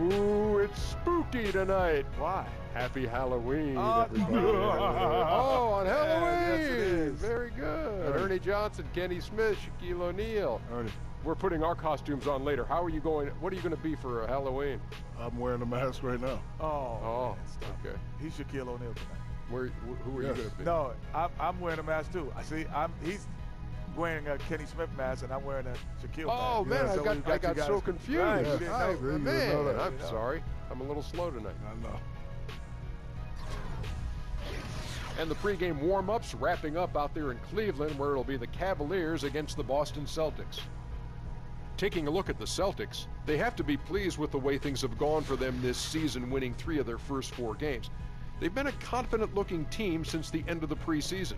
Ooh, it's spooky tonight. Why? Happy Halloween, Oh, everybody. Oh, on Halloween. Yes, it is. Very good. Ernie Johnson, Kenny Smith, Shaquille O'Neal. Ernie, We're putting our costumes on later. How are you going? What are you going to be for Halloween? I'm wearing a mask right now. Oh, Oh, man, stop. okay. He's Shaquille O'Neal tonight. Who are you Yes. going to be? No, I'm wearing a mask too. I see. He's wearing a Kenny Smith mask, and I'm wearing a Shaquille Oh mask. man, Yeah, so I we got you guys- so confused. Right, Yes. you didn't I- know. You didn't man, know that. I'm sorry. I'm a little slow tonight. I know. And the pregame warm-ups wrapping up out there in Cleveland, where it'll be the Cavaliers against the Boston Celtics. Taking a look at the Celtics, they have to be pleased with the way things have gone for them this season, winning 3 of their first 4 games. They've been a confident-looking team since the end of the preseason.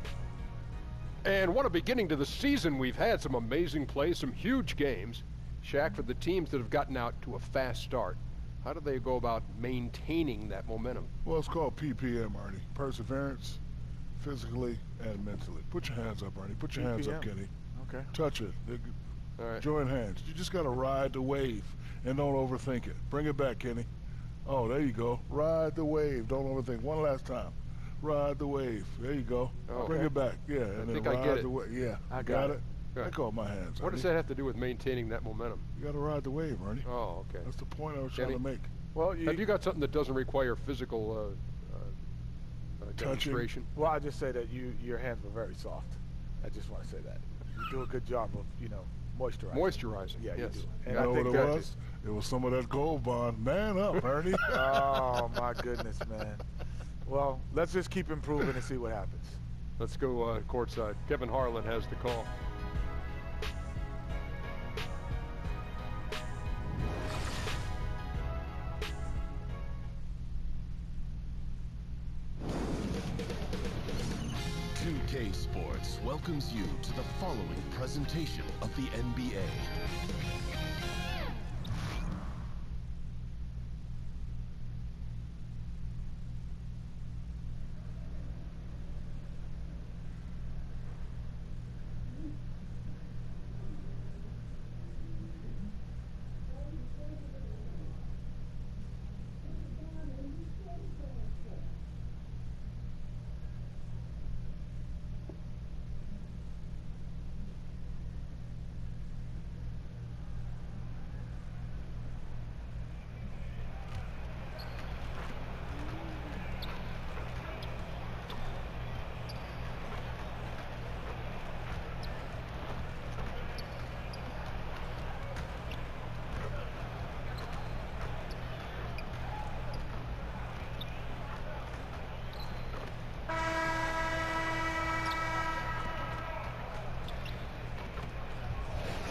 And what a beginning to the season we've had. Some amazing play, some huge games. Shaq, for the teams that have gotten out to a fast start, how do they go about maintaining that momentum? Well, it's called PPM, Ernie. Perseverance, physically and mentally. Put your hands up, Ernie. Put your hands up, PPM. Kenny. Okay. Touch it. All right. Join hands. You just got to ride the wave and don't overthink it. Bring it back, Kenny. Oh, there you go. Ride the wave. Don't overthink. One last time. Ride the wave. There you go. Oh, Bring okay. it back. Yeah, and then think I ride get it. the wave. Yeah, I got got it. Good. I call my hands. What does Ernie. that have to do with maintaining that momentum? You got to ride the wave, Ernie. Oh, okay. That's the point I was Kenny? trying to make. Well, Have you got something that doesn't require physical Touching. demonstration? Well, I just say that your hands were very soft. I just want to say that you do a good job of moisturizing. Moisturizing. Yeah, yes. you do. And You I know think what it that was? It was some of that gold bond. Man up, Ernie. Oh my goodness, man. Well, let's just keep improving and see what happens. Let's go courtside. Kevin Harlan has the call. K Sports welcomes you to the following presentation of the NBA.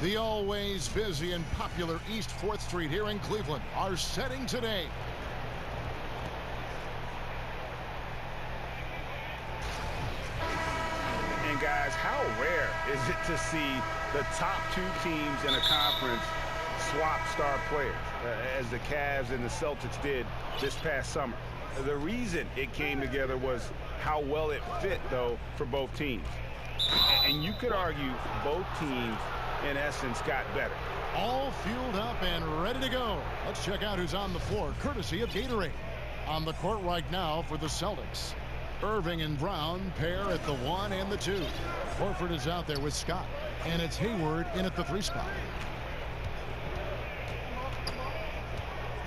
The always busy and popular East 4th Street here in Cleveland are setting today. And guys, how rare is it to see the top 2 teams in a conference swap star players, as the Cavs and the Celtics did this past summer? The reason it came together was how well it fit, though, for both teams. And you could argue both teams, in essence, got better. All fueled up and ready to go. Let's check out who's on the floor, courtesy of Gatorade. On the court right now for the Celtics, Irving and Brown pair at the 1 and the 2. Horford is out there with Scott, and it's Hayward in at the 3 spot.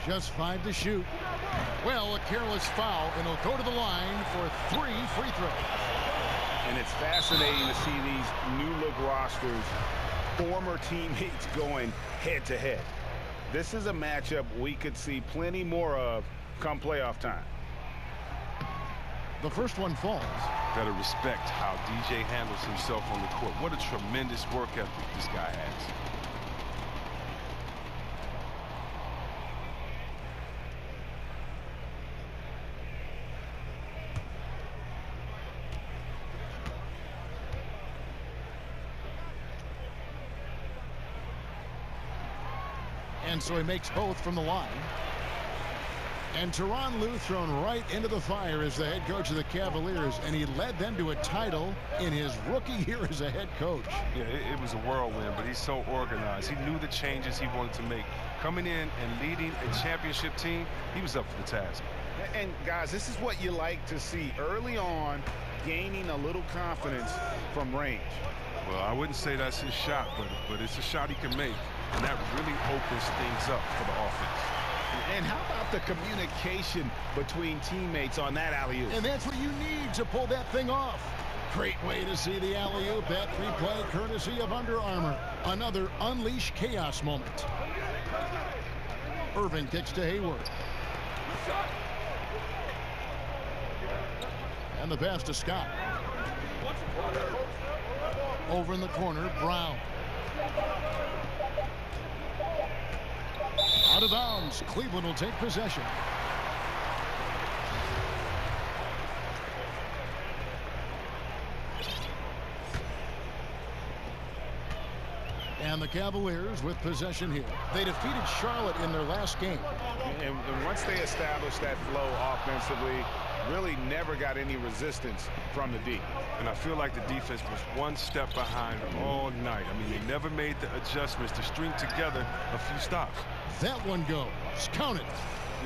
Just 5 to shoot. Well, a careless foul, and he'll go to the line for 3 free throws. And it's fascinating to see these new-look rosters, former teammates going head-to-head. This is a matchup we could see plenty more of come playoff time. The first one falls. Gotta respect how DJ handles himself on the court. What a tremendous work ethic this guy has. And so he makes both from the line. And Tyronn Lue thrown right into the fire as the head coach of the Cavaliers, and he led them to a title in his rookie year as a head coach. Yeah, it was a whirlwind, but he's so organized. He knew the changes he wanted to make. Coming in and leading a championship team, he was up for the task. And guys, this is what you like to see early on, gaining a little confidence from range. Well, I wouldn't say that's his shot, but it's a shot he can make, and that really opens things up for the offense. And how about the communication between teammates on that alley-oop? And that's what you need to pull that thing off. Great way to see the alley-oop. That replay courtesy of Under Armour. Another unleash chaos moment. Irving kicks to Hayward. And the pass to Scott. Over in the corner, Brown. Out of bounds. Cleveland will take possession. And the Cavaliers with possession here. They defeated Charlotte in their last game. And once they established that flow offensively, really never got any resistance from the D. And I feel like the defense was one step behind all night. I mean, they never made the adjustments to string together a few stops. That one goes. Counted.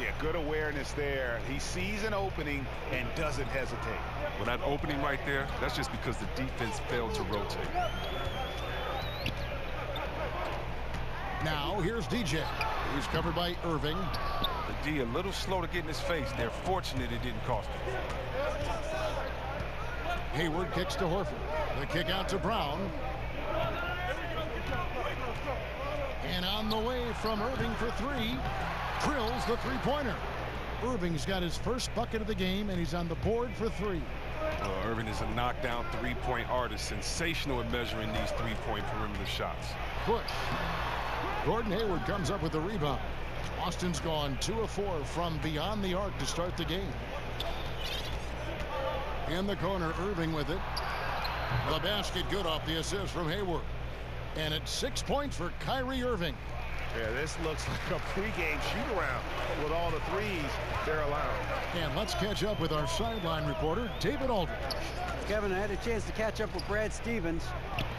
Yeah, good awareness there. He sees an opening and doesn't hesitate. Well, that opening right there, that's just because the defense failed to rotate. Now, here's DJ. He's covered by Irving. The D a little slow to get in his face. They're fortunate it didn't cost him. Hayward kicks to Horford. The kick out to Brown. And on the way from Irving for three. Drills the three-pointer. Irving's got his first bucket of the game, and he's on the board for three. Irving is a knockdown three-point artist. Sensational at measuring these three-point perimeter shots. Push. Gordon Hayward comes up with the rebound. Boston's gone 2 of 4 from beyond the arc to start the game. In the corner, Irving with it. The basket good off the assist from Hayward. And it's 6 points for Kyrie Irving. Yeah, this looks like a pregame shoot-around with all the threes they're allowing. And let's catch up with our sideline reporter, David Aldridge. Kevin, I had a chance to catch up with Brad Stevens.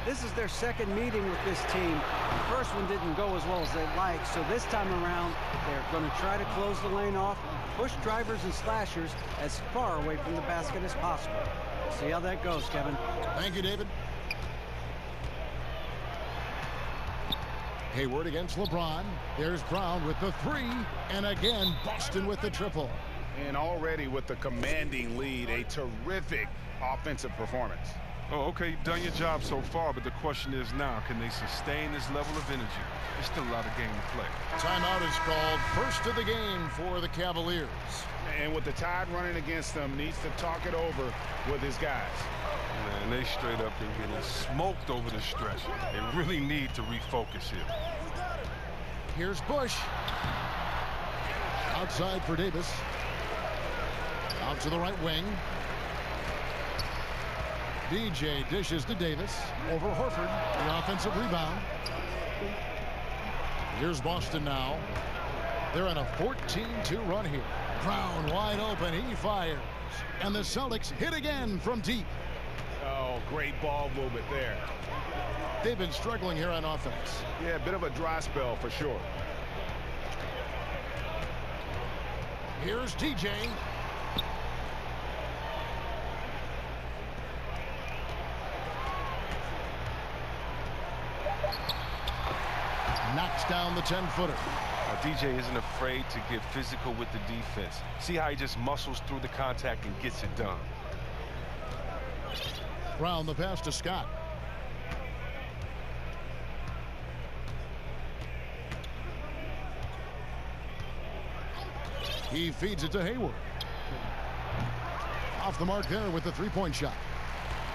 This is their second meeting with this team. The first one didn't go as well as they'd like, so this time around, they're going to try to close the lane off, push drivers and slashers as far away from the basket as possible. See how that goes, Kevin. Thank you, David. Hayward against LeBron. There's Brown with the three, and again, Boston with the triple. And already with the commanding lead, a terrific offensive performance. Oh, okay, you've done your job so far, but the question is now, can they sustain this level of energy? There's still a lot of game to play. Timeout is called. First of the game for the Cavaliers. And with the Tide running against them, needs to talk it over with his guys. Man, they straight up been getting smoked over the stretch. They really need to refocus here. Here's Bush. Outside for Davis. Out to the right wing. DJ dishes to Davis. Over Horford. The offensive rebound. Here's Boston now. They're on a 14-2 run here. Brown wide open. He fires. And the Celtics hit again from deep. Oh, great ball movement there. They've been struggling here on offense. Yeah, a bit of a dry spell for sure. Here's DJ. Knocks down the 10-footer. DJ isn't afraid to get physical with the defense. See how he just muscles through the contact and gets it done. Brown the pass to Scott. He feeds it to Hayward. Off the mark there with the three-point shot.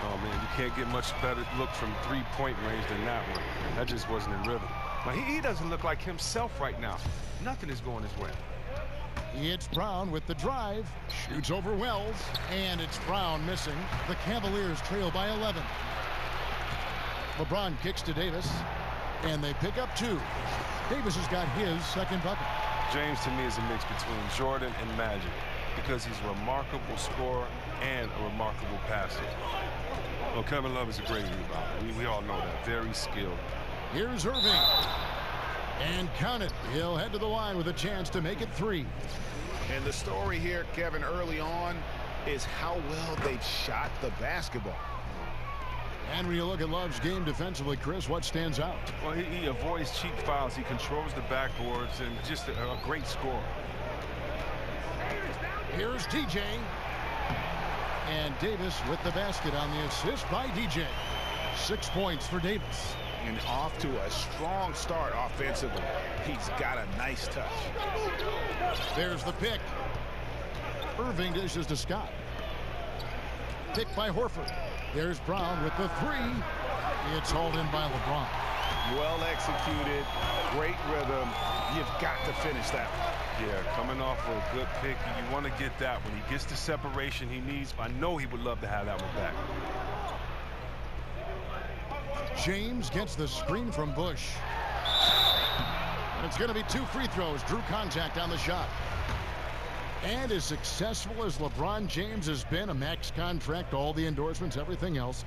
Oh, man, you can't get much better look from three-point range than that one. That just wasn't in rhythm. But he doesn't look like himself right now. Nothing is going his way. It's Brown with the drive. Shoots over Wells. And it's Brown missing. The Cavaliers trail by 11. LeBron kicks to Davis. And they pick up 2. Davis has got his second bucket. James, to me, is a mix between Jordan and Magic because he's a remarkable scorer and a remarkable passer. Well, Kevin Love is a great rebounder. We all know that. Very skilled. Here's Irving. And count it. He'll head to the line with a chance to make it 3. And the story here, Kevin, early on is how well they've shot the basketball. And when you look at Love's game defensively, Chris, what stands out? Well, he avoids cheap fouls. He controls the backboards and just a great scorer. Here's DJ. And Davis with the basket on the assist by DJ. 6 points for Davis. And off to a strong start offensively. He's got a nice touch. There's the pick. Irving dishes to Scott. Pick by Horford. There's Brown with the 3. It's hauled in by LeBron. Well executed. Great rhythm. You've got to finish that one. Yeah, coming off of a good pick, you want to get that when he gets the separation he needs. I know he would love to have that one back. James gets the screen from Bush. And it's going to be 2 free throws. Drew contact on the shot. And as successful as LeBron James has been, a max contract, all the endorsements, everything else,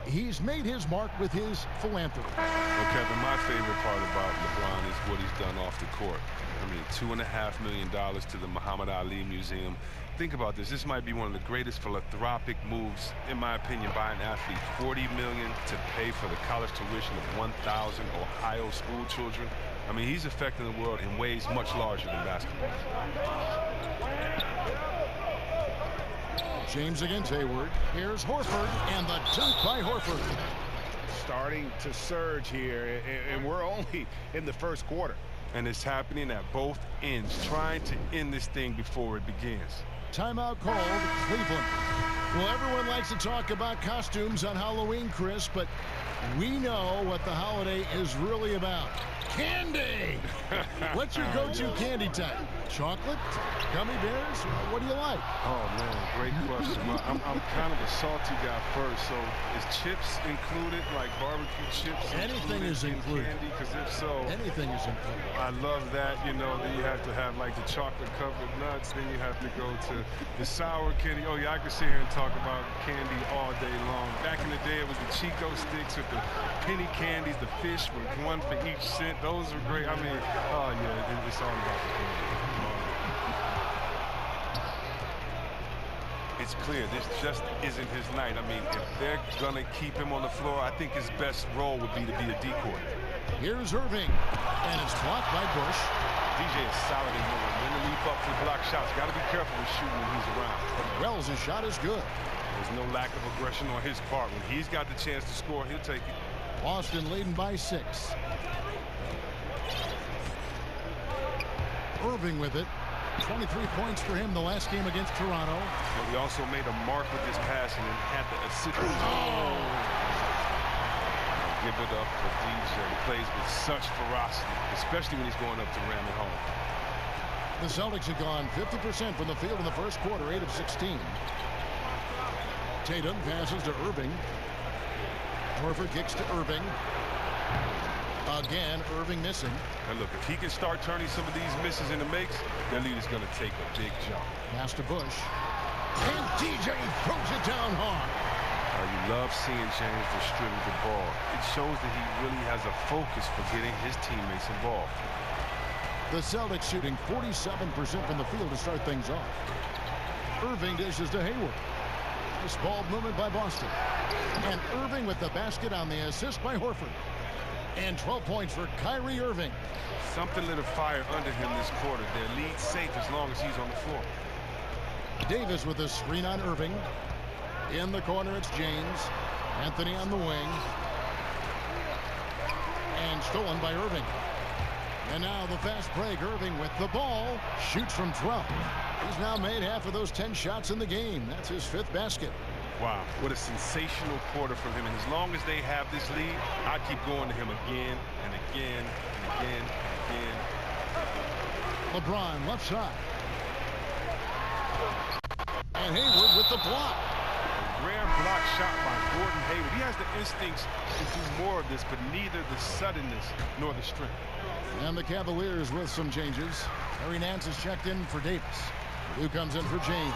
he's made his mark with his philanthropy. Well, Kevin, my favorite part about LeBron is what he's done off the court. I mean, $2.5 million to the Muhammad Ali Museum. Think about this. This might be one of the greatest philanthropic moves, in my opinion, by an athlete. $40 million to pay for the college tuition of 1,000 Ohio school children. I mean, he's affecting the world in ways much larger than basketball. James against Hayward. Here's Horford, and the dunk by Horford. Starting to surge here, and we're only in the first quarter. And it's happening at both ends, trying to end this thing before it begins. Timeout called, Cleveland. Well, everyone likes to talk about costumes on Halloween, Chris, but we know what the holiday is really about. Candy! What's your go-to candy type? Chocolate? Gummy bears? What do you like? Oh, man, great question. Well, I'm kind of a salty guy first, so is chips included, like barbecue chips? Anything is included. Candy, because if so, anything is included. I love that, you know. Then you have to have, like, the chocolate-covered nuts. Then you have to go to the sour candy. Oh, yeah, I could sit here and talk about candy all day long. Back in the day, it was the Chico sticks with the penny candies, the fish with 1 for each cent. Those were great. I mean, oh, yeah, it's all about the candy. It's clear this just isn't his night. I mean, if they're going to keep him on the floor, I think his best role would be to be a decoy. Here's Irving, and it's blocked by Bush. DJ is solid in moving. When to leap up for block shots. Got to be careful with shooting when he's around. Wells' shot is good. There's no lack of aggression on his part. When he's got the chance to score, he'll take it. Boston leading by 6. Irving with it. 23 points for him the last game against Toronto. But he also made a mark with his passing and had the assist. Oh! Give it up for DJ. He plays with such ferocity, especially when he's going up to ram it home. The Celtics have gone 50% from the field in the first quarter, 8 of 16. Tatum passes to Irving. Horford kicks to Irving. Again, Irving missing. And look, if he can start turning some of these misses into makes, their lead is going to take a big jump. Pass to Bush. And DJ throws it down hard. You love seeing James distribute the ball. It shows that he really has a focus for getting his teammates involved. The Celtics shooting 47% from the field to start things off. Irving dishes to Hayward. This ball movement by Boston. And Irving with the basket on the assist by Horford. And 12 points for Kyrie Irving. Something lit a fire under him this quarter. Their lead safe as long as he's on the floor. Davis with a screen on Irving. In the corner, it's James. Anthony on the wing. And stolen by Irving. And now the fast break. Irving with the ball. Shoots from 12. He's now made half of those 10 shots in the game. That's his 5th basket. Wow, what a sensational quarter from him. And as long as they have this lead, I keep going to him again and again and again and again. LeBron left side. And Hayward with the block. A rare block shot by Gordon Hayward. He has the instincts to do more of this, but neither the suddenness nor the strength. And the Cavaliers with some changes. Harry Nance is checked in for Davis. Who comes in for James.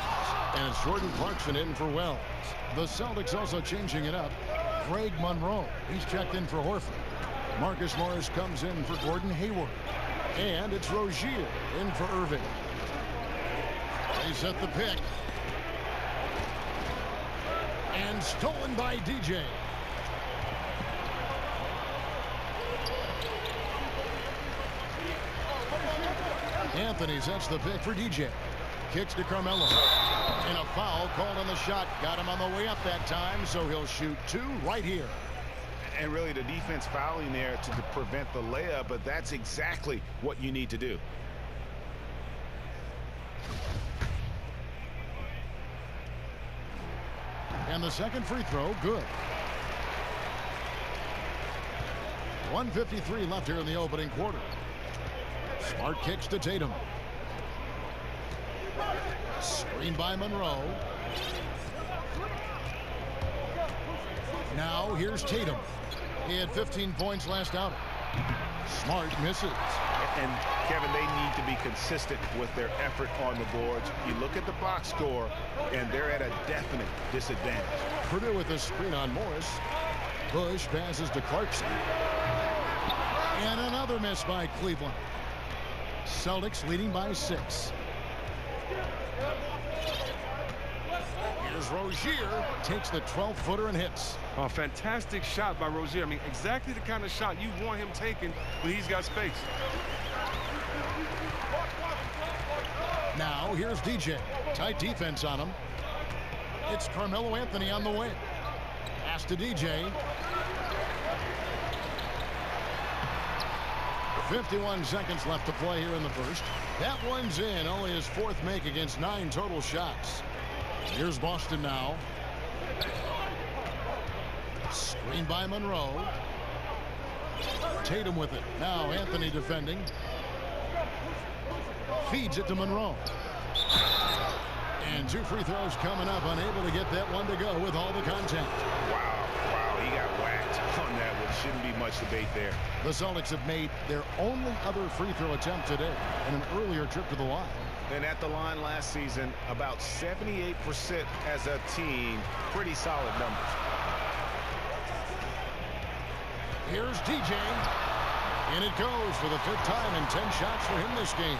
And it's Jordan Clarkson in for Wells. The Celtics also changing it up. Greg Monroe, he's checked in for Horford. Marcus Morris comes in for Gordon Hayward. And it's Rozier in for Irving. They set the pick. And stolen by DJ. Anthony sets the pick for DJ. Kicks to Carmelo. And a foul called on the shot. Got him on the way up that time, so he'll shoot 2 right here. And really the defense fouling there to prevent the layup, but that's exactly what you need to do. And the second free throw, good. 1:53 left here in the opening quarter. Smart kicks to Tatum. Screen by Monroe. Now here's Tatum. He had 15 points last outing. Smart misses. And Kevin, they need to be consistent with their effort on the boards. You look at the box score, and they're at a definite disadvantage. Purdue with a screen on Morris. Bush passes to Clarkson. And another miss by Cleveland. Celtics leading by 6. Here's Rozier. Takes the 12-footer and hits. Oh, fantastic shot by Rozier. I mean, exactly the kind of shot you want him taking when he's got space. Now here's DJ. Tight defense on him. It's Carmelo Anthony on the wing. Pass to DJ. 51 seconds left to play here in the first. That one's in. Only his 4th make against 9 total shots. Here's Boston now. Screen by Monroe. Tatum with it. Now Anthony defending. Feeds it to Monroe. And 2 free throws coming up. Unable to get that one to go with all the contact. Wow, he got whacked on that one. Shouldn't be much debate there. The Celtics have made their only other free throw attempt today in an earlier trip to the line. And at the line last season, about 78% as a team. Pretty solid numbers. Here's DJ. And it goes for the 5th time and 10 shots for him this game.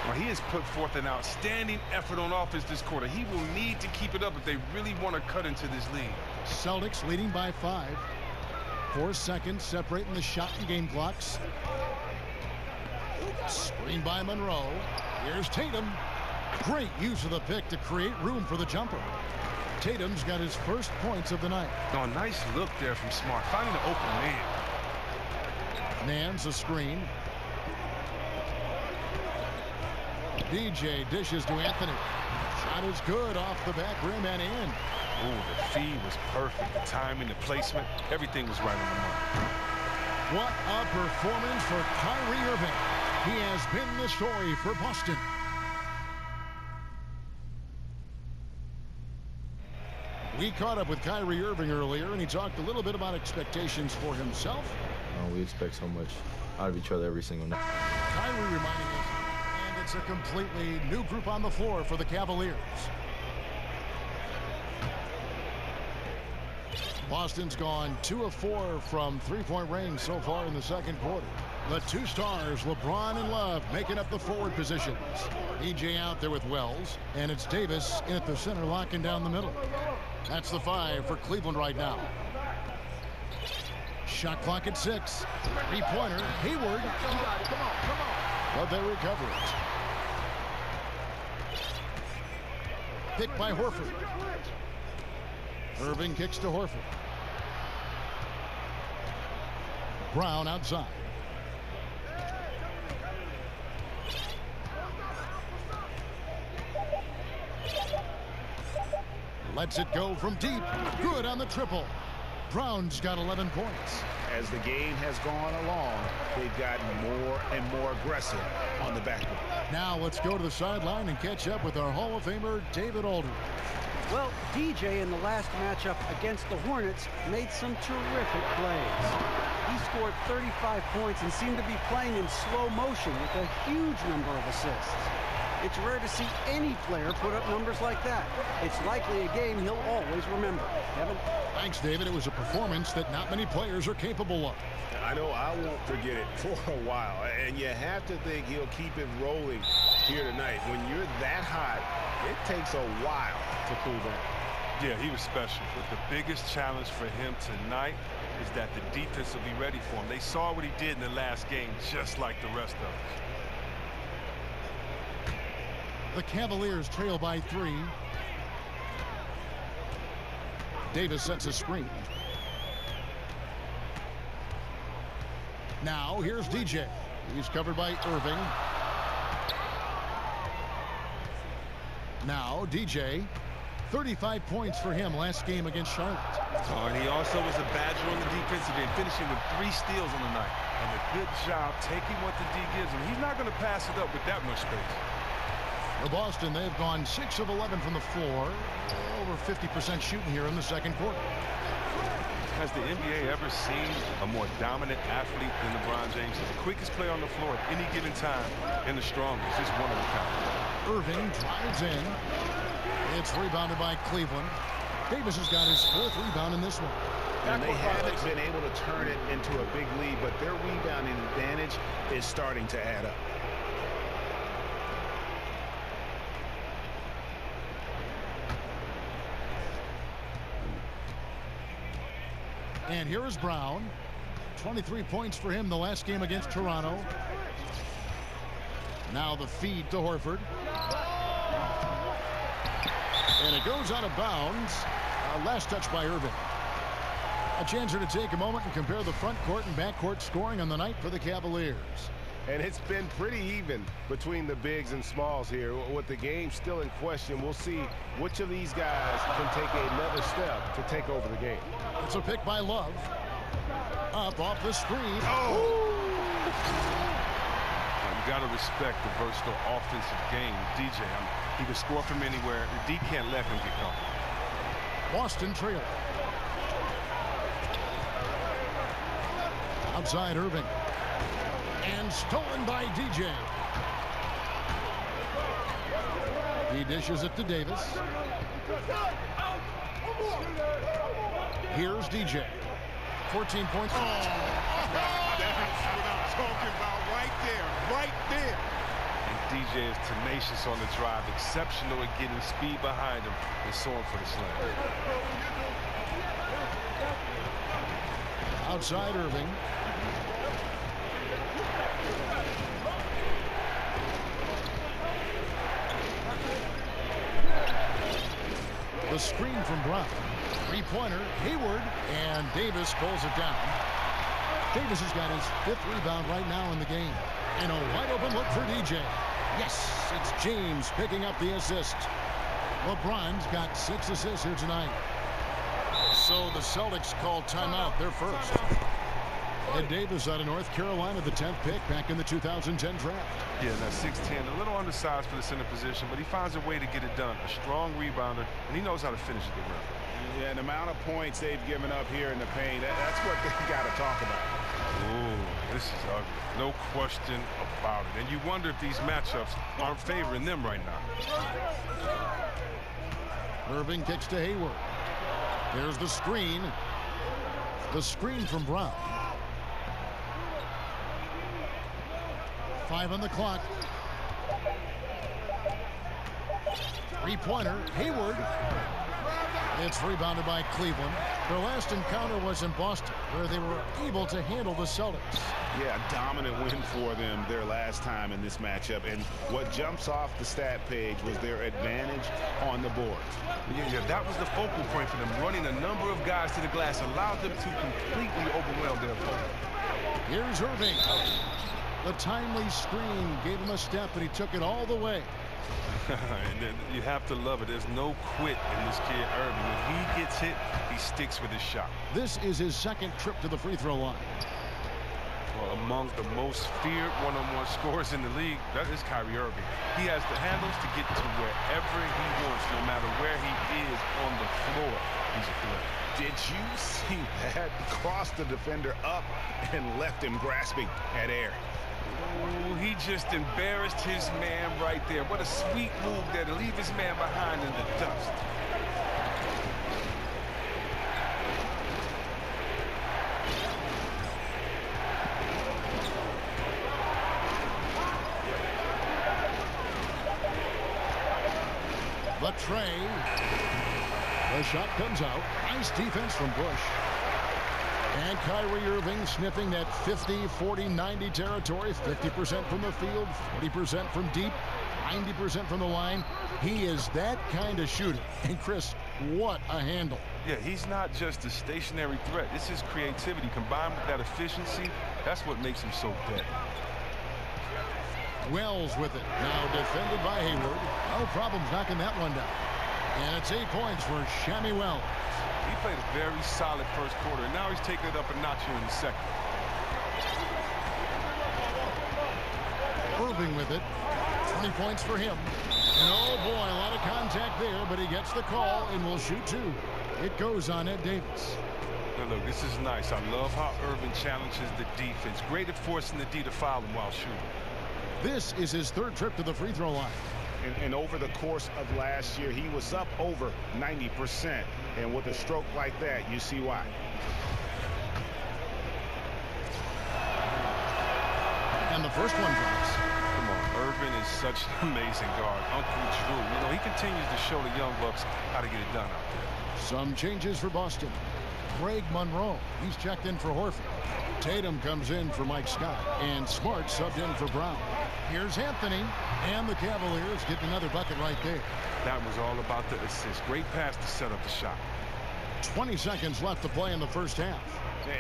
Well, he has put forth an outstanding effort on offense this quarter. He will need to keep it up if they really want to cut into this lead. Celtics leading by 5. 4 seconds separating the shot and game clocks. Screen by Monroe. Here's Tatum. Great use of the pick to create room for the jumper. Tatum's got his first points of the night. Oh, nice look there from Smart, finding an open man. Nance a screen. DJ dishes to Anthony. Shot is good off the back rim and in. Ooh, the feed was perfect. The timing, the placement, everything was right on the mark. What a performance for Kyrie Irving. He has been the story for Boston. We caught up with Kyrie Irving earlier, and he talked a little bit about expectations for himself. We expect so much out of each other every single night. Kyrie reminding us, and it's a completely new group on the floor for the Cavaliers. Boston's gone 2 of 4 from 3-point range so far in the second quarter. The 2 stars, LeBron and Love, making up the forward positions. DJ out there with Wells, and it's Davis in at the center, locking down the middle. That's the 5 for Cleveland right now. Shot clock at 6. 3-pointer, Hayward. Come on. But they recover it. Picked by Horford. Irving kicks to Horford. Brown outside. Lets it go from deep. Good on the triple. Brown's got 11 points. As the game has gone along, they've gotten more and more aggressive on the backboard. Now let's go to the sideline and catch up with our Hall of Famer, David Aldridge. Well, DJ in the last matchup against the Hornets made some terrific plays. He He scored 35 points and seemed to be playing in slow motion with a huge number of assists. It's rare to see any player put up numbers like that. It's likely a game he'll always remember. Kevin? Thanks, David. It was a performance that not many players are capable of. I know I won't forget it for a while, and you have to think he'll keep it rolling here tonight. When you're that hot, it takes a while to cool down. Yeah, he was special. But the biggest challenge for him tonight is that the defense will be ready for him. They saw what he did in the last game, just like the rest of us. The Cavaliers trail by 3. Davis sets a screen. Now here's DJ. He's covered by Irving. Now DJ. 35 points for him last game against Charlotte. Oh, and he also was a Badger on the defensive end, finishing with 3 steals on the night. And a good job taking what the D gives him. He's not going to pass it up with that much space. For Boston, they've gone 6 of 11 from the floor. Over 50% shooting here in the second quarter. Has the NBA ever seen a more dominant athlete than LeBron James? The quickest player on the floor at any given time and the strongest. Just one of a kind. Irving drives in. It's rebounded by Cleveland. Davis has got his 4th rebound in this one. And they haven't been able to turn it into a big lead, but their rebounding advantage is starting to add up. And here is Brown. 23 points for him the last game against Toronto. Now the feed to Horford. And it goes out of bounds. Last touch by Irving. A chance here to take a moment and compare the front court and back court scoring on the night for the Cavaliers. And it's been pretty even between the bigs and smalls here. With the game still in question, we'll see which of these guys can take another step to take over the game. It's a pick by Love. Up off the screen. Oh! You got to respect the versatile offensive game. DJ, he can score from anywhere. The D can't let him get caught. Boston trail. Outside Irving. And stolen by DJ. He dishes it to Davis. Here's DJ. 14 points. Oh, that's what I'm talking about right there. And DJ is tenacious on the drive, exceptional at getting speed behind him and soaring for the slam. Outside Irving. The screen from Brown. 3-pointer, Hayward, and Davis pulls it down. Davis has got his 5th rebound right now in the game. And a wide open look for DJ. Yes, it's James picking up the assist. LeBron's got 6 assists here tonight. So the Celtics call timeout. They're first. Ed Davis out of North Carolina, the 10th pick back in the 2010 draft. Yeah, now 6'10", a little undersized for the center position, but he finds a way to get it done. A strong rebounder, and he knows how to finish at the rim. Yeah, and the amount of points they've given up here in the paint, that's what they got to talk about. Ooh, this is ugly. No question about it. And you wonder if these matchups aren't favoring them right now. Irving kicks to Hayward. There's the screen. The screen from Brown. 5 on the clock. 3-pointer, Hayward. It's rebounded by Cleveland. Their last encounter was in Boston, where they were able to handle the Celtics. Yeah, a dominant win for them their last time in this matchup. And what jumps off the stat page was their advantage on the board. Yeah, that was the focal point for them. Running a number of guys to the glass allowed them to completely overwhelm their opponent. Here's Irving. The timely screen gave him a step, and he took it all the way. And you have to love it. There's no quit in this kid, Irving. When he gets hit, he sticks with his shot. This is his 2nd trip to the free throw line. Well, among the most feared one-on-one scorers in the league, that is Kyrie Irving. He has the handles to get to wherever he wants, no matter where he is on the floor. He's a threat. Did you see that? Crossed the defender up and left him grasping at air. Oh, he just embarrassed his man right there. What a sweet move there to leave his man behind in the dust. The tray. The shot comes out. Nice defense from Bush. And Kyrie Irving sniffing that 50, 40, 90 territory. 50% from the field, 40% from deep, 90% from the line. He is that kind of shooter. And Chris, what a handle. Yeah, he's not just a stationary threat. It's his creativity combined with that efficiency. That's what makes him so deadly. Wells with it. Now defended by Hayward. No problems knocking that one down. And it's 8 points for Shammy Wells. He played a very solid first quarter, and now he's taking it up a notch here in the second. Irving with it. 20 points for him. And oh boy, a lot of contact there, but he gets the call and will shoot two. It goes on Ed Davis. Now look, this is nice. I love how Irving challenges the defense. Great at forcing the D to foul him while shooting. This is his third trip to the free throw line. And over the course of last year, he was up over 90%. And with a stroke like that, you see why. And the first one drops. Come on, Irving is such an amazing guard. Uncle Drew, you know, he continues to show the young bucks how to get it done out there. Some changes for Boston. Greg Monroe, he's checked in for Horford. Tatum comes in for Mike Scott, and Smart subbed in for Brown. Here's Anthony, and the Cavaliers get another bucket right there. That was all about the assist. Great pass to set up the shot. 20 seconds left to play in the first half.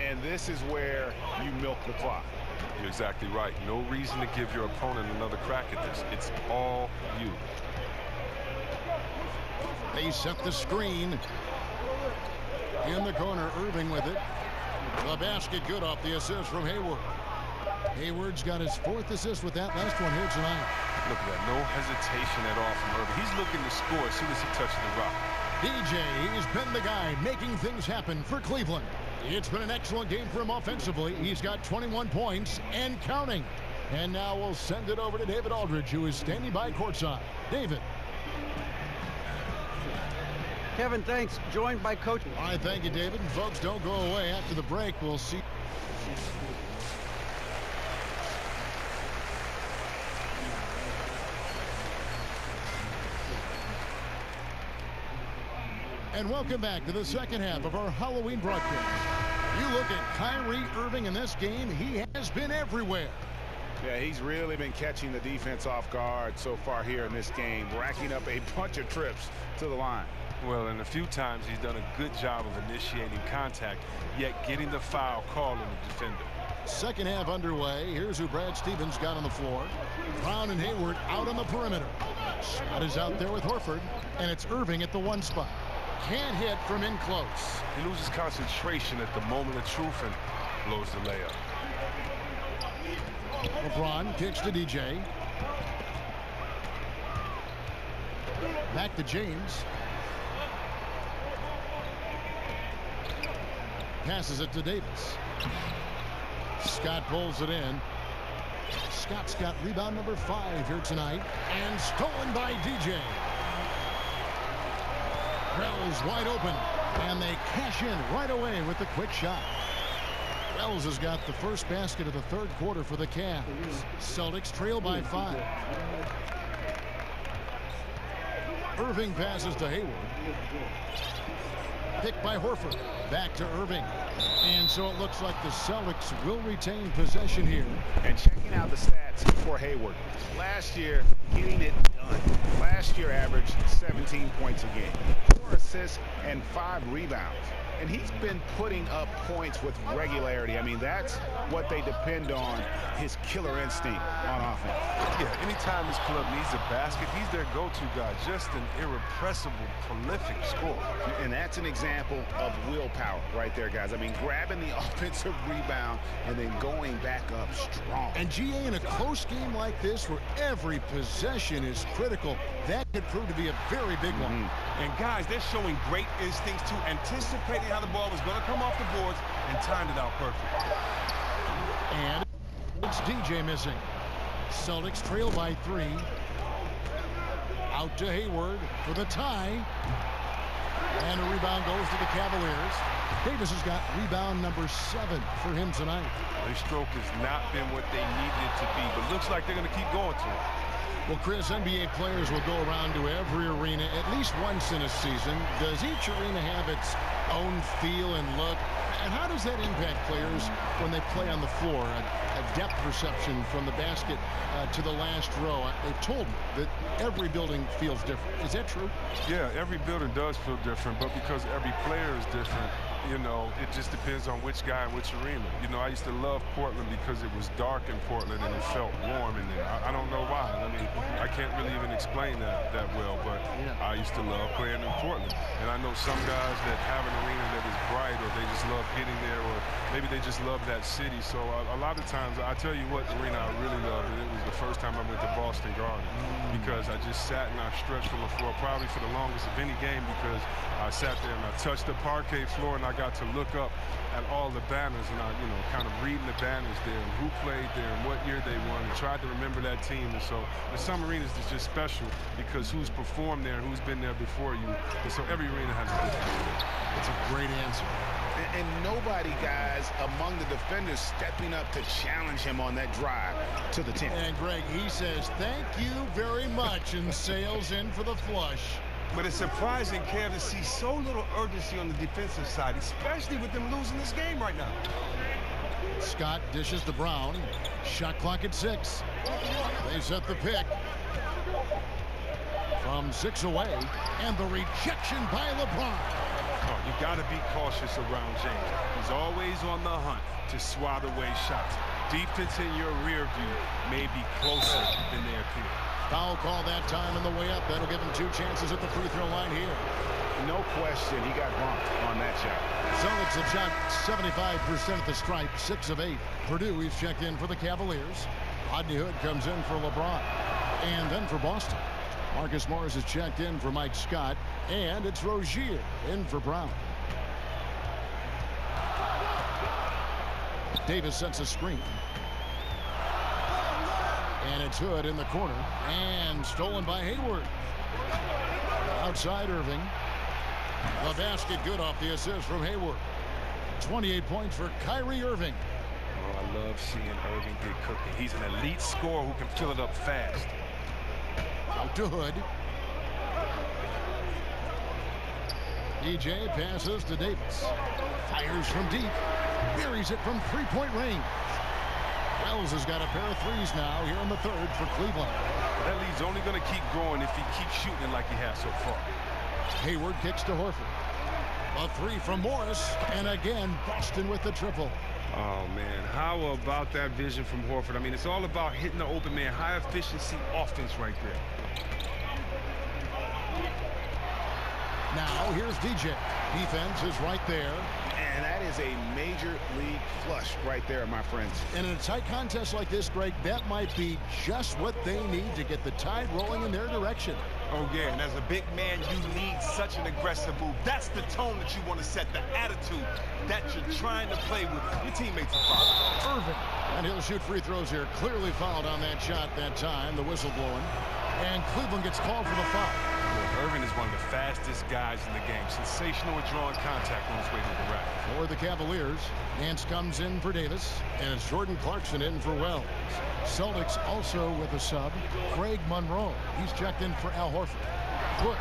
And this is where you milk the clock. You're exactly right. No reason to give your opponent another crack at this. It's all you. They set the screen. In the corner, Irving with it. The basket good off the assist from Hayward. Hayward's got his fourth assist with that last one here tonight. Look at that. No hesitation at all from Irving. He's looking to score as soon as he touches the rock. DJ, he's been the guy making things happen for Cleveland. It's been an excellent game for him offensively. He's got 21 points and counting. And now we'll send it over to David Aldridge, who is standing by courtside. David. Kevin, thanks. Joined by Coach. All right, thank you, David. And folks, don't go away. After the break, we'll see. And welcome back to the second half of our Halloween broadcast. You look at Kyrie Irving in this game, he has been everywhere. Yeah, he's really been catching the defense off guard so far here in this game, racking up a bunch of trips to the line. Well, and a few times he's done a good job of initiating contact, yet getting the foul call on the defender. Second half underway. Here's who Brad Stevens got on the floor. Brown and Hayward out on the perimeter. Scott is out there with Horford, and it's Irving at the one spot. Can't hit from in close. He loses concentration at the moment of truth and blows the layup. LeBron kicks to DJ. Back to James. Passes it to Davis. Scott pulls it in. Scott's got rebound number 5 here tonight. And stolen by DJ. Wells wide open. And they cash in right away with the quick shot. Wells has got the first basket of the third quarter for the Cavs. Celtics trail by 5. Irving passes to Hayward. Picked by Horford. Back to Irving. And so it looks like the Celtics will retain possession here. And checking out the stats for Hayward. Last year, getting it done. Last year averaged 17 points a game, 4 assists, and 5 rebounds. And he's been putting up points with regularity. I mean, that's what they depend on, his killer instinct on offense. Yeah, anytime this club needs a basket, he's their go-to guy. Just an irrepressible, prolific scorer. And that's an example of willpower right there, guys. I mean, grabbing the offensive rebound and then going back up strong. And GA, in a close game like this where every possession is critical, that could prove to be a very big one. And guys, they're showing great instincts to anticipating how the ball was going to come off the boards and timed it out perfect. And it's DJ missing. Celtics trail by 3. Out to Hayward for the tie. And a rebound goes to the Cavaliers. Davis has got rebound number 7 for him tonight. Their stroke has not been what they needed it to be, but looks like they're going to keep going to it. Well, Chris, NBA players will go around to every arena at least once in a season. Does each arena have its own feel and look? And how does that impact players when they play on the floor? A depth perception from the basket to the last row. They've told me that every building feels different. Is that true? Yeah, every building does feel different, but because every player is different, you know, it just depends on which guy and which arena. You know, I used to love Portland because it was dark in Portland and it felt warm in there. I don't know why. I mean, I can't really even explain that well, but I used to love playing in Portland. And I know some guys that have an arena that is bright, or they just love getting there, or maybe they just love that city. So a lot of times, I tell you what arena I really loved, and it was the first time I went to Boston Garden, because I just sat and I stretched from the floor probably for the longest of any game, because I sat there and I touched the parquet floor and I got to look up at all the banners, and I, you know, kind of reading the banners there and who played there and what year they won, and tried to remember that team. And so there's some arenas that's just special because who's performed there and who's been there before you. And so every arena has a different feel. That's a great answer. And nobody, guys, among the defenders stepping up to challenge him on that drive to the 10. And Greg, he says, thank you very much, and sails in for the flush. But it's surprising, Kev, to see so little urgency on the defensive side, especially with them losing this game right now. Scott dishes to Brown. Shot clock at 6. They set the pick. From 6 away, and the rejection by LeBron. Oh, you got to be cautious around James. He's always on the hunt to swat away shots. Defense in your rear view may be closer than they appear. Foul call that time on the way up. That'll give him 2 chances at the free throw line here. No question, he got bumped on that shot. Celtics have shot 75% at the stripe, 6 of 8. Purdue is checked in for the Cavaliers. Rodney Hood comes in for LeBron. And then for Boston, Marcus Morris is checked in for Mike Scott. And it's Rozier in for Brown. Davis sets a screen. And it's Hood in the corner. And stolen by Hayward. Outside Irving. The basket good off the assist from Hayward. 28 points for Kyrie Irving. Oh, I love seeing Irving get cooking. He's an elite scorer who can fill it up fast. Out to Hood. DJ passes to Davis. Fires from deep. Buries it from three-point range. Wells has got a pair of threes now here in the third for Cleveland. That lead's only going to keep growing if he keeps shooting it like he has so far. Hayward kicks to Horford. A 3 from Morris, and again Boston with the triple. Oh man, how about that vision from Horford? I mean, it's all about hitting the open man, high efficiency offense right there. Now here's DJ. Defense is right there. And that is a major league flush right there, my friends. And in a tight contest like this, Greg, that might be just what they need to get the tide rolling in their direction. Oh yeah, and as a big man, you need such an aggressive move. That's the tone that you want to set, the attitude that you're trying to play with. Your teammates are fouled. Irving, and he'll shoot free throws here. Clearly fouled on that shot that time, the whistle blowing. And Cleveland gets called for the foul. Irving is one of the fastest guys in the game. Sensational at drawing contact on his way to the rack. For the Cavaliers, Nance comes in for Davis, and it's Jordan Clarkson in for Wells. Celtics also with a sub, Greg Monroe. He's checked in for Al Horford. Push,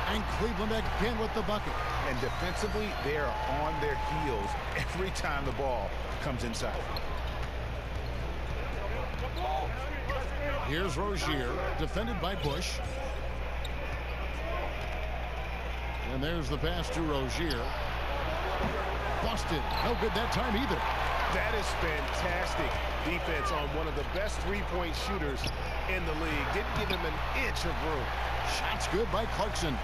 and Cleveland again with the bucket. And defensively, they are on their heels every time the ball comes inside. Here's Rozier, defended by Bush. And there's the pass to Rozier. Busted. No good that time either. That is fantastic defense on one of the best three-point shooters in the league. Didn't give him an inch of room. Shot's good by Clarkson.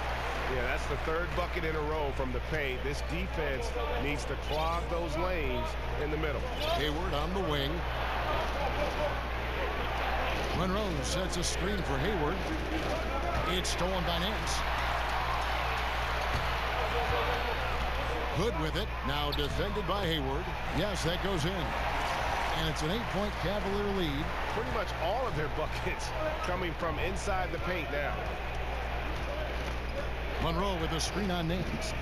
Yeah, that's the third bucket in a row from the paint. This defense needs to clog those lanes in the middle. Hayward on the wing. Monroe sets a screen for Hayward. It's stolen by Nance. Good with it. Now defended by Hayward. Yes, that goes in. And it's an 8-point Cavalier lead. Pretty much all of their buckets coming from inside the paint now. Monroe with a screen on Nance.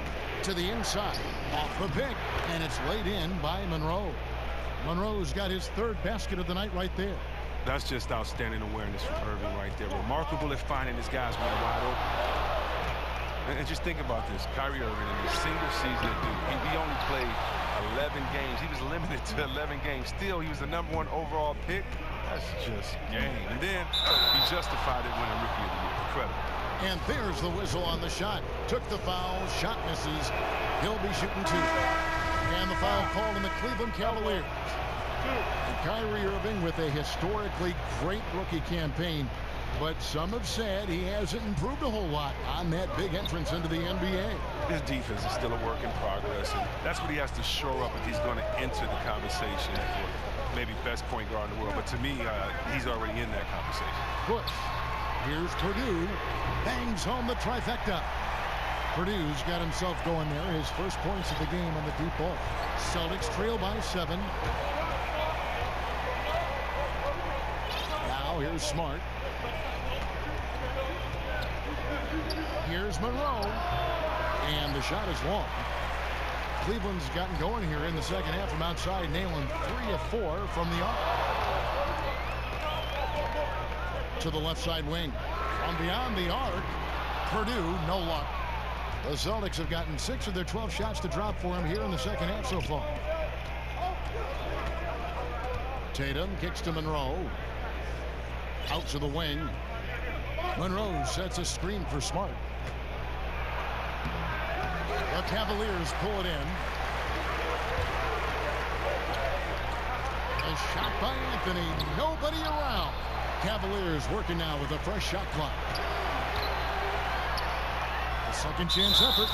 To the inside. Off the pick. And it's laid in by Monroe. Monroe's got his third basket of the night right there. That's just outstanding awareness from Irving right there. Remarkable at finding his guys when they're wide open. And just think about this. Kyrie Irving in his single season at Duke, he only played 11 games. He was limited to 11 games. Still, he was the #1 overall pick. That's just game. And then he justified it winning Rookie of the Year. Incredible. And there's the whistle on the shot. Took the foul. Shot misses. He'll be shooting 2. And the foul called on the Cleveland Cavaliers. And Kyrie Irving with a historically great rookie campaign. But some have said he hasn't improved a whole lot on that big entrance into the NBA. His defense is still a work in progress, and that's what he has to shore up if he's going to enter the conversation for maybe best point guard in the world. But to me, he's already in that conversation. Bush. Here's Purdue. Bangs home the trifecta. Purdue's got himself going there. His first points of the game on the deep ball. Celtics trail by 7. Now here's Smart. Here's Monroe. And the shot is long. Cleveland's gotten going here in the second half from outside, nailing 3 of 4 from the arc. To the left side wing. From beyond the arc, Purdue, no luck. The Celtics have gotten 6 of their 12 shots to drop for him here in the second half so far. Tatum kicks to Monroe. Out to the wing. Monroe sets a screen for Smart. The Cavaliers pull it in. A shot by Anthony. Nobody around. Cavaliers working now with a fresh shot clock. A second chance effort.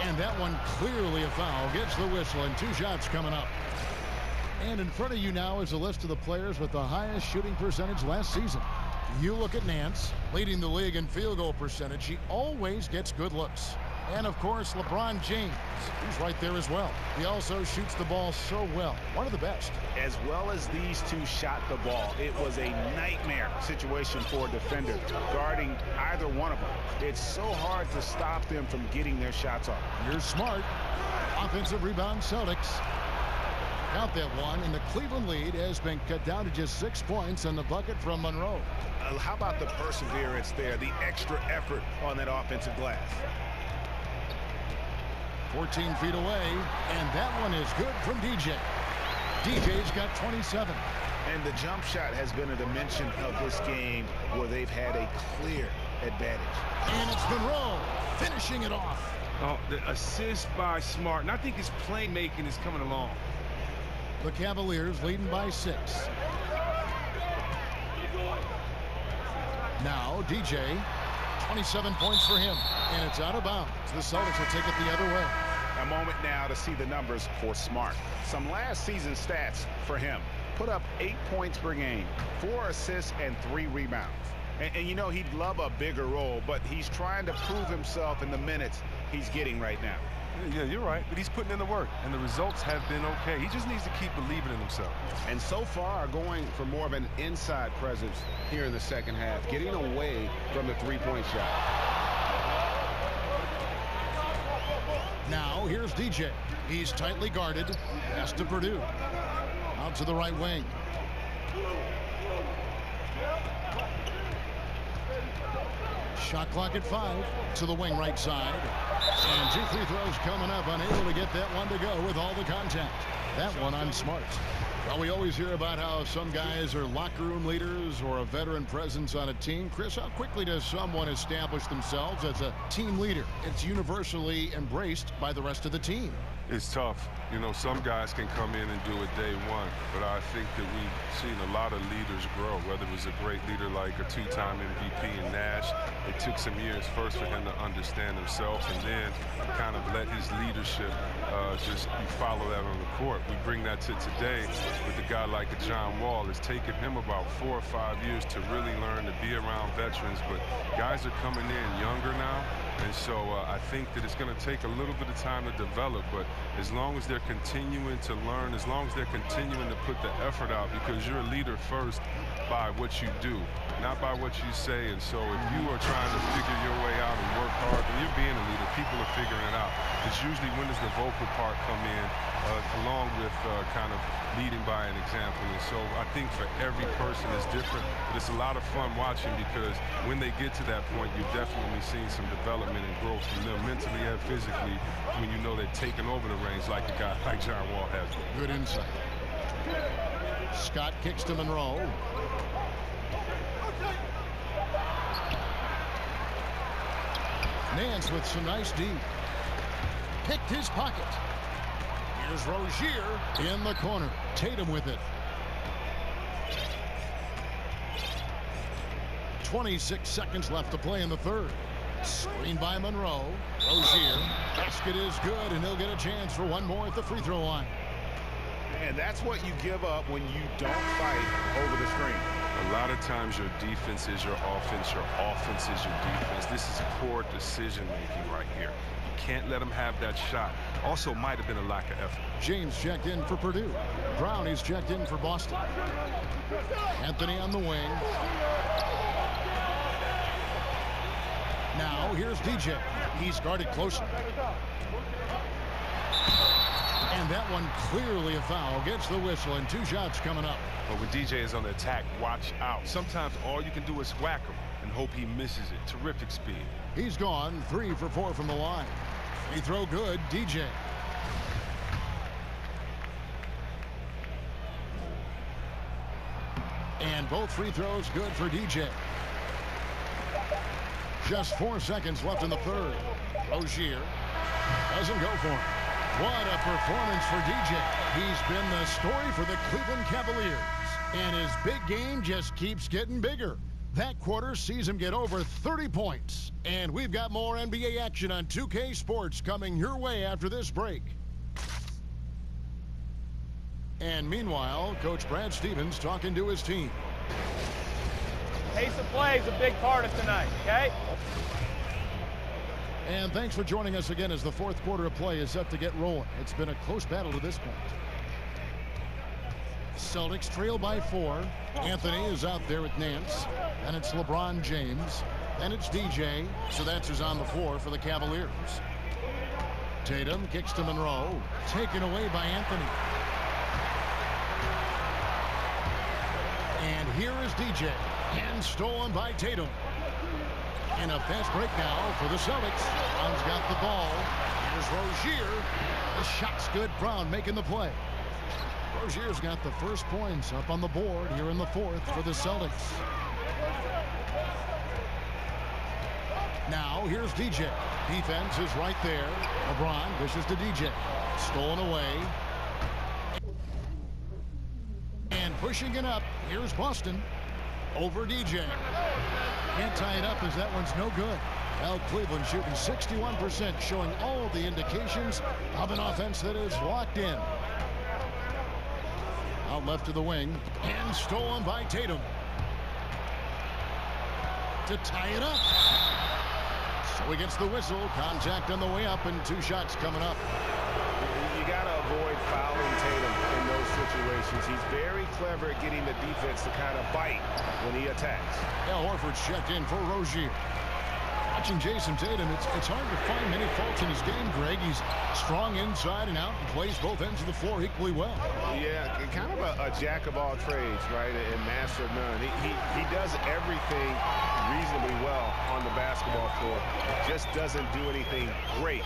And that one clearly a foul. Gets the whistle and 2 shots coming up. And in front of you now is a list of the players with the highest shooting percentage last season. You look at Nance, leading the league in field goal percentage. He always gets good looks. And, of course, LeBron James. He's right there as well. He also shoots the ball so well. One of the best. As well as these two shot the ball, it was a nightmare situation for a defender guarding either one of them. It's so hard to stop them from getting their shots off. Here's Smart. Offensive rebound Celtics. Count that one, and the Cleveland lead has been cut down to just 6 points on the bucket from Monroe. How about the perseverance there, the extra effort on that offensive glass? 14 feet away, and that one is good from DJ. DJ's got 27. And the jump shot has been a dimension of this game where they've had a clear advantage. And it's Monroe finishing it off. Oh, the assist by Smart, and I think his playmaking is coming along. The Cavaliers leading by 6. Now DJ, 27 points for him, and it's out of bounds. The Celtics will take it the other way. A moment now to see the numbers for Smart. Some last season stats for him. Put up 8 points per game, 4 assists, and 3 rebounds. And you know, he'd love a bigger role, but he's trying to prove himself in the minutes he's getting right now. Yeah, you're right, but he's putting in the work, and the results have been okay. He just needs to keep believing in himself. And so far, going for more of an inside presence here in the second half, getting away from the three-point shot. Now, here's DJ. He's tightly guarded. Pass to Purdue. Out to the right wing. Shot clock at 5. To the wing right side. And 2 free throws coming up. Unable to get that one to go with all the contact. That one on Smart. Well, we always hear about how some guys are locker room leaders or a veteran presence on a team. Chris, how quickly does someone establish themselves as a team leader? It's universally embraced by the rest of the team. It's tough. You know, some guys can come in and do it day one, but I think that we've seen a lot of leaders grow, whether it was a great leader like a two-time MVP in Nash. It took some years first for him to understand himself and then kind of let his leadership just follow that on the court. We bring that to today with a guy like a John Wall. It's taken him about 4 or 5 years to really learn to be around veterans, but guys are coming in younger now. And so I think that it's going to take a little bit of time to develop, but as long as they're continuing to learn, as long as they're continuing to put the effort out, because you're a leader first by what you do, not by what you say. And so if you are trying to figure your way out and work hard, when you're being a leader, people are figuring it out. It's usually when does the vocal part come in along with kind of leading by an example. And so I think for every person it's different, but it's a lot of fun watching because when they get to that point, you're definitely seeing some development and growth from them mentally and physically when you know they're taking over the reins like a guy like John Wall has. Good insight. Scott kicks to Monroe. Nance with some nice D. Picked his pocket. Here's Rozier in the corner. Tatum with it. 26 seconds left to play in the third. Screen by Monroe. Rozier. Basket is good, and he'll get a chance for one more at the free throw line. And that's what you give up when you don't fight over the screen. A lot of times your defense is your offense is your defense. This is poor decision-making right here. You can't let them have that shot. Also might have been a lack of effort. James checked in for Purdue. Brown is checked in for Boston. Anthony on the wing. Now here's DJ. He's guarded closely. And that one clearly a foul. Gets the whistle and 2 shots coming up. But when DJ is on the attack, watch out. Sometimes all you can do is whack him and hope he misses it. Terrific speed. He's gone 3 for 4 from the line. Free throw good, DJ. And both free throws good for DJ. Just 4 seconds left in the third. Rozier doesn't go for him. What a performance for DJ. He's been the story for the Cleveland Cavaliers. And his big game just keeps getting bigger. That quarter sees him get over 30 points. And we've got more NBA action on 2K Sports coming your way after this break. And meanwhile, Coach Brad Stevens talking to his team. Pace of play is a big part of tonight, okay? And thanks for joining us again as the fourth quarter of play is set to get rolling. It's been a close battle to this point. Celtics trail by 4. Anthony is out there with Nance. And it's LeBron James. And it's DJ. So that's who's on the floor for the Cavaliers. Tatum kicks to Monroe. Taken away by Anthony. And here is DJ. And stolen by Tatum. And a fast break now for the Celtics. Brown's got the ball. Here's Rozier. The shot's good. Brown making the play. Rozier's got the first points up on the board here in the fourth for the Celtics. Now here's DJ. Defense is right there. LeBron dishes to DJ. Stolen away. And pushing it up. Here's Boston. Over DJ. Can't tie it up as that one's no good. Well, Cleveland shooting 61%, showing all the indications of an offense that is locked in. Out left to the wing, and stolen by Tatum. To tie it up. So he gets the whistle. Contact on the way up, and 2 shots coming up. You got to avoid fouling Tatum in those situations. He's very clever at getting the defense to kind of bite when he attacks. Al Horford's checked in for Rozier. Watching Jason Tatum, it's hard to find many faults in his game, Greg. He's strong inside and out and plays both ends of the floor equally well. Yeah, kind of a jack of all trades, right, and master of none. He does everything reasonably well on the basketball basketball court. Just doesn't do anything great.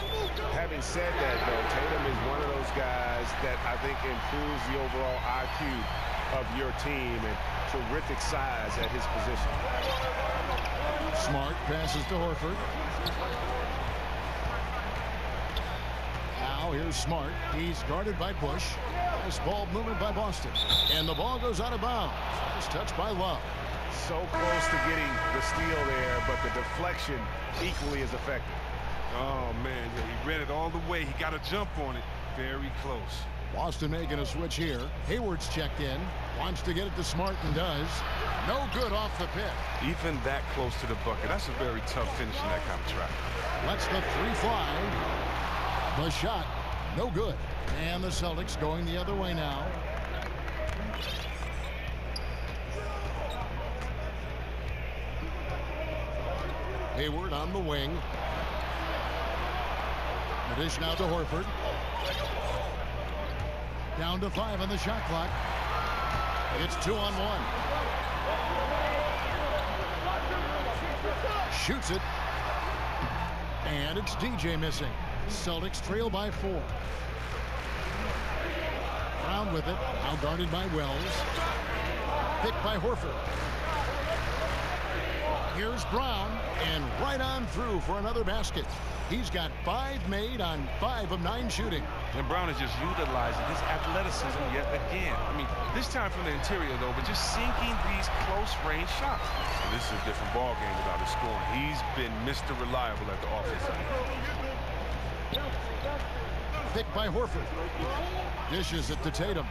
Having said that, though, Tatum is one of those guys that I think improves the overall IQ of your team, and terrific size at his position. Smart passes to Horford. Now here's Smart. He's guarded by Bush. Nice ball movement by Boston. And the ball goes out of bounds. Just touched by Love. So close to getting the steal there, but the deflection equally as effective. Oh, man, he ran it all the way. He got a jump on it. Very close. Boston making a switch here. Hayward's checked in. Wants to get it to Smart and does. No good off the pick. Even that close to the bucket. That's a very tough finish in that kind of track. Lets the three fly. The shot, no good. And the Celtics going the other way now. Hayward on the wing. The dish now to Horford. Down to 5 on the shot clock. It's 2-on-1. Shoots it. And it's DJ missing. Celtics trail by 4. Brown with it. Now guarded by Wells. Picked by Horford. Here's Brown. And right on through for another basket. He's got 5 made on 5 of 9 shooting. And Brown is just utilizing his athleticism yet again. I mean, this time from the interior, though, but just sinking these close-range shots. And this is a different ball game without his scoring. He's been Mr. Reliable at the offensive end. Picked by Horford. Dishes it to Tatum.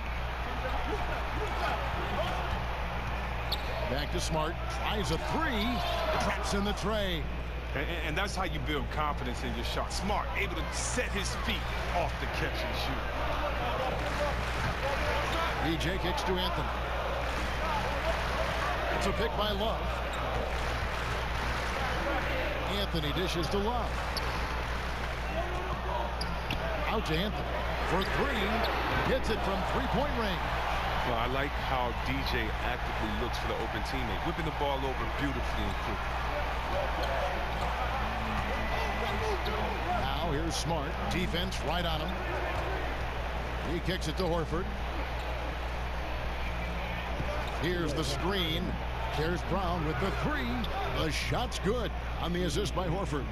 Back to Smart. Tries a 3. Traps in the tray. And that's how you build confidence in your shot. Smart, able to set his feet off the catch and shoot. DJ kicks to Anthony. It's a pick by Love. Anthony dishes to Love. Out to Anthony for 3. Hits it from three-point range. Well, I like how DJ actively looks for the open teammate, whipping the ball over beautifully and quickly. Now here's Smart. Defense right on him. He kicks it to Horford. Here's the screen. There's Brown with the 3. The shot's good on the assist by Horford.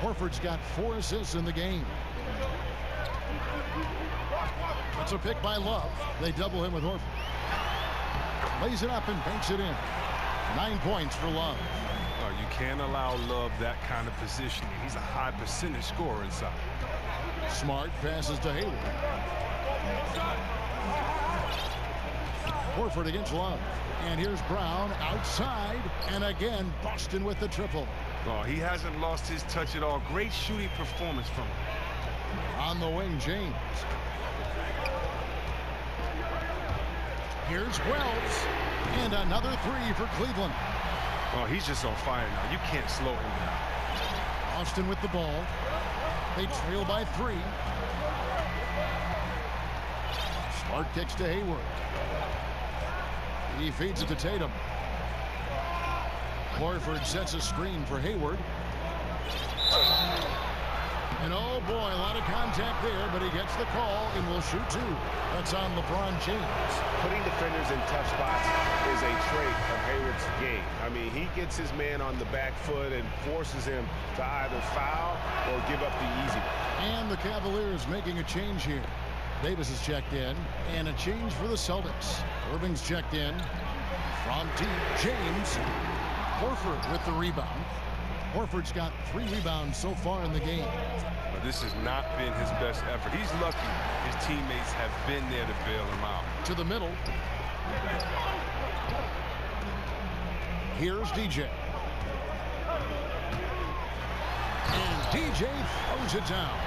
Horford's got 4 assists in the game. That's a pick by Love. They double him with Horford. Lays it up and banks it in. 9 points for Love. You can't allow Love that kind of positioning. He's a high percentage scorer inside. Smart passes to Hayward. Horford against Love. And here's Brown outside. And again, Boston with the triple. Oh, he hasn't lost his touch at all. Great shooting performance from him. On the wing, James. Here's Wells. And another 3 for Cleveland. Oh, he's just on fire now. You can't slow him down. Austin with the ball. They trail by 3. Smart kicks to Hayward. He feeds it to Tatum. Horford sets a screen for Hayward. And oh boy, a lot of contact there, but he gets the call and will shoot 2. That's on LeBron James. Putting defenders in tough spots is a trait of Hayward's game. I mean, he gets his man on the back foot and forces him to either foul or give up the easy one. And the Cavaliers making a change here. Davis is checked in, and a change for the Celtics. Irving's checked in. From deep, James. Horford with the rebound. Horford's got 3 rebounds so far in the game. But this has not been his best effort. He's lucky his teammates have been there to bail him out. To the middle. Here's DJ. And DJ throws it down.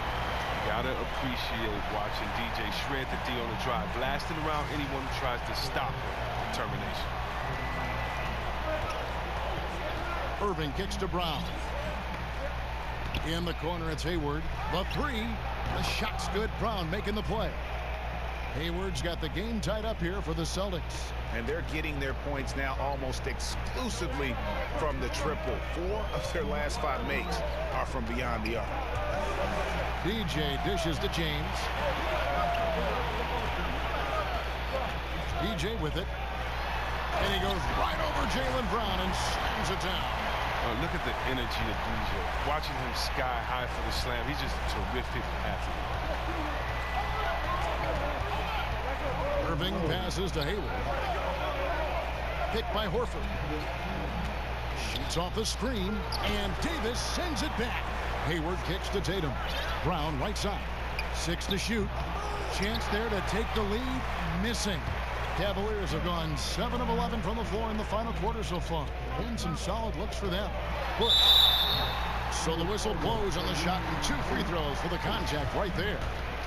Gotta appreciate watching DJ shred the D on the drive, blasting around anyone who tries to stop him. Determination. Irving kicks to Brown. In the corner, it's Hayward. The 3. The shot's good. Brown making the play. Hayward's got the game tied up here for the Celtics. And they're getting their points now almost exclusively from the triple. 4 of their last 5 makes are from beyond the arc. DJ dishes to James. DJ with it. And he goes right over Jaylen Brown and slams it down. Look at the energy of DJ. Watching him sky high for the slam. He's just a terrific athlete. Irving passes to Hayward. Picked by Horford. Shoots off the screen, and Davis sends it back. Hayward kicks to Tatum. Brown right side. 6 to shoot. Chance there to take the lead. Missing. Cavaliers have gone 7 of 11 from the floor in the final quarter so far. Been some solid looks for them. Bush. So the whistle blows on the shot and 2 free throws for the contact right there.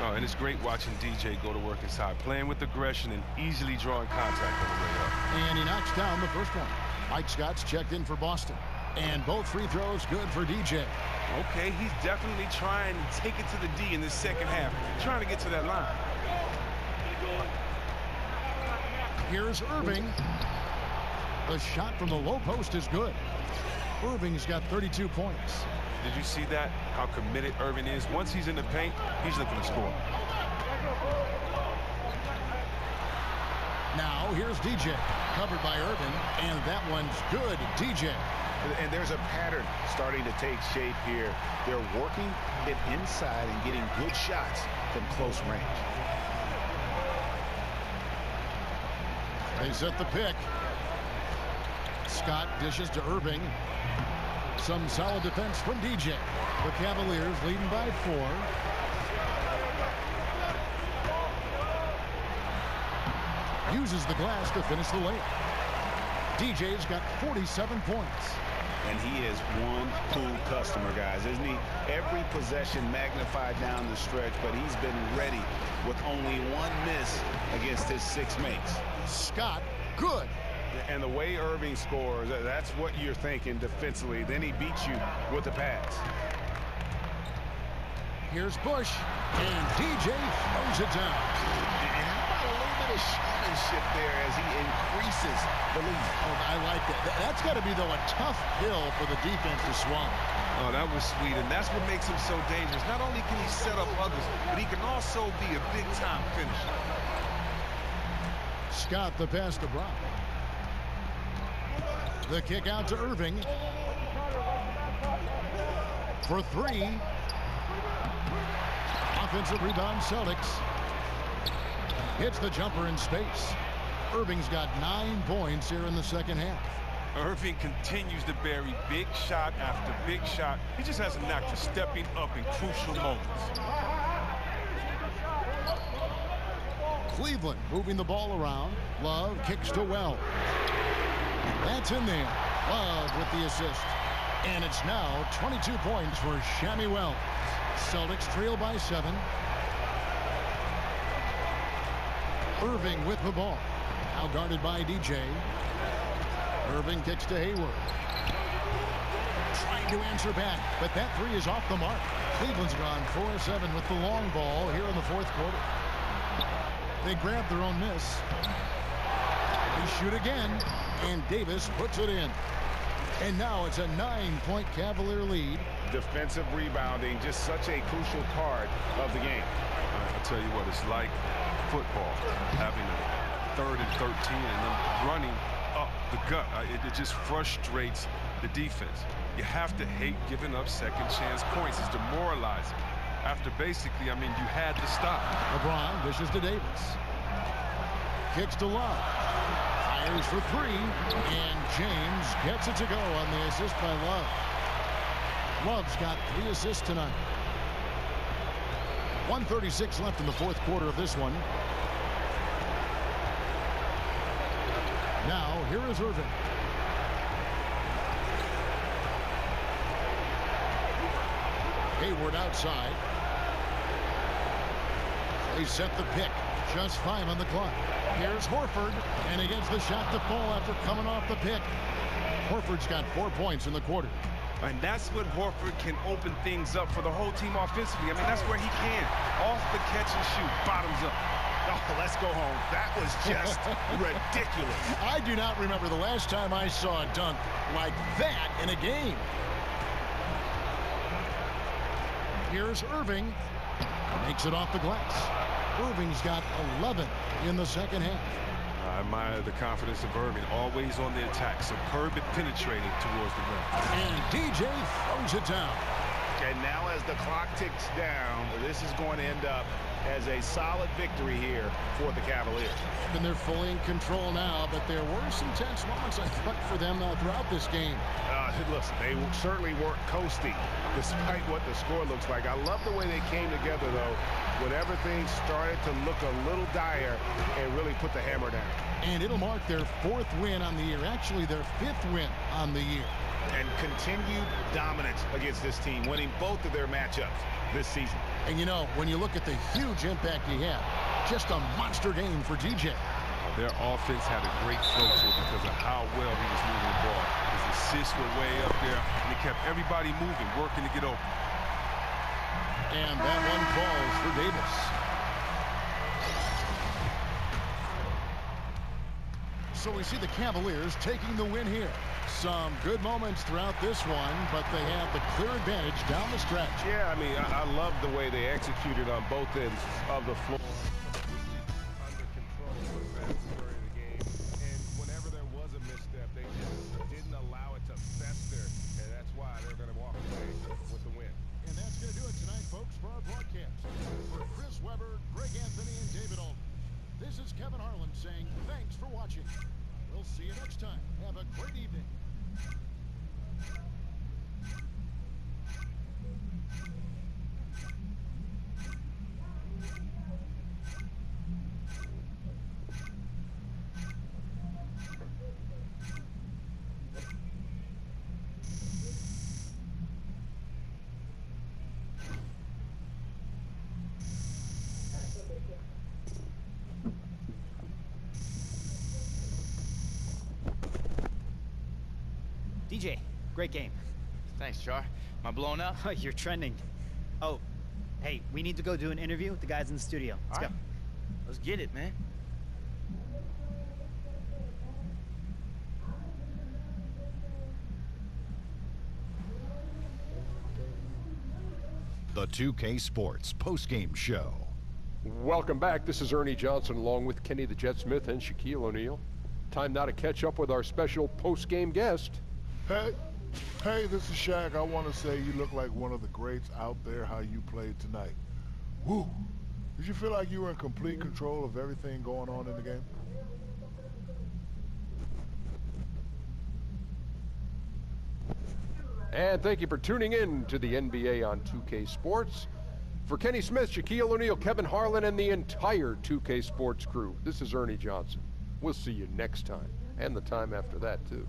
Oh, and it's great watching DJ go to work inside, playing with aggression and easily drawing contact on the way up. And he knocks down the first one. Mike Scott's checked in for Boston. And both free throws good for DJ. Okay, he's definitely trying to take it to the D in the second half, trying to get to that line. Here's Irving. The shot from the low post is good. Irving's got 32 points. Did you see that? How committed Irving is. Once he's in the paint, he's looking to score. Now here's DJ. Covered by Irving, and that one's good. DJ. And there's a pattern starting to take shape here. They're working it inside and getting good shots from close range. They set the pick. Scott dishes to Irving. Some solid defense from DJ. The Cavaliers leading by 4. Uses the glass to finish the layup. DJ's got 47 points. And he is one cool customer, guys, isn't he? Every possession magnified down the stretch, but he's been ready with only 1 miss against his 6 mates. Scott, good. And the way Irving scores, that's what you're thinking defensively. Then he beats you with the pass. Here's Bush, and DJ throws it down. And how about a little bit of showmanship there as he increases the lead? Oh, I like that. That's got to be, though, a tough hill for the defense to swallow. Oh, that was sweet, and that's what makes him so dangerous. Not only can he set up others, but he can also be a big-time finisher. Scott the pass to Brown. The kick out to Irving. For 3. Offensive rebound Celtics. Hits the jumper in space. Irving's got 9 points here in the second half. Irving continues to bury big shot after big shot. He just has a knack for stepping up in crucial moments. Cleveland moving the ball around. Love kicks to Wells. That's in there. Love with the assist. And it's now 22 points for Shammy Wells. Celtics trail by 7. Irving with the ball. Now guarded by DJ. Irving kicks to Hayward. Trying to answer back, but that 3 is off the mark. Cleveland's gone 4-7 with the long ball here in the 4th quarter. They grab their own miss. They shoot again, and Davis puts it in. And now it's a 9-point Cavalier lead. Defensive rebounding, just such a crucial part of the game. I'll tell you what, it's like football, having a 3rd and 13 and then running up the gut. It just frustrates the defense. You have to hate giving up second chance points. It's demoralizing. After basically, I mean, you had to stop. LeBron dishes to Davis. Kicks to Love. Fires for 3. And James gets it to go on the assist by Love. Love's got 3 assists tonight. 1:36 left in the 4th quarter of this one. Now, here is Irving. Hayward outside. They set the pick. Just 5 on the clock. Here's Horford, and he gets the shot to fall after coming off the pick. Horford's got 4 points in the quarter. And that's when Horford can open things up for the whole team offensively. I mean, that's where he can. Off the catch and shoot, bottoms up. Oh, let's go home. That was just ridiculous. I do not remember the last time I saw a dunk like that in a game. Here's Irving. Makes it off the glass. Irving's got 11 in the second half. I admire the confidence of Irving, always on the attack, superb at penetrating towards the rim. And DJ throws it down. And now as the clock ticks down, this is going to end up as a solid victory here for the Cavaliers. And they're fully in control now, but there were some tense moments, I thought, for them throughout this game. Listen, they certainly weren't coasting, despite what the score looks like. I love the way they came together, though, when everything started to look a little dire and really put the hammer down. And it'll mark their 4th win on the year, actually their 5th win on the year. And continued dominance against this team, winning both of their matchups this season. And you know, when you look at the huge impact he had, just a monster game for DJ. Their offense had a great flow to it because of how well he was moving the ball. His assists were way up there, and he kept everybody moving, working to get open. And that one falls for Davis. So we see the Cavaliers taking the win here. Some good moments throughout this one, but they have the clear advantage down the stretch. Yeah, I mean, I love the way they executed on both ends of the floor. Under control for the vast majority of the game, and whenever there was a misstep, they just didn't allow it to fester, and that's why they're going to walk away with the win. And that's going to do it tonight, folks, for our broadcast. For Chris Webber, Greg Anthony, and David Aldridge, this is Kevin Harlan saying thanks for watching. We'll see you next time. Have a great evening. DJ, great game. Thanks, Char. Am I blown up? You're trending. Oh, hey, we need to go do an interview with the guys in the studio. Let's go. Let's get it, man. The 2K Sports postgame show. Welcome back. This is Ernie Johnson along with Kenny the Jet Smith and Shaquille O'Neal. Time now to catch up with our special postgame guest. Hey, this is Shaq. I want to say you look like one of the greats out there, how you played tonight. Woo! Did you feel like you were in complete control of everything going on in the game? And thank you for tuning in to the NBA on 2K Sports. For Kenny Smith, Shaquille O'Neal, Kevin Harlan, and the entire 2K Sports crew, this is Ernie Johnson. We'll see you next time, and the time after that, too.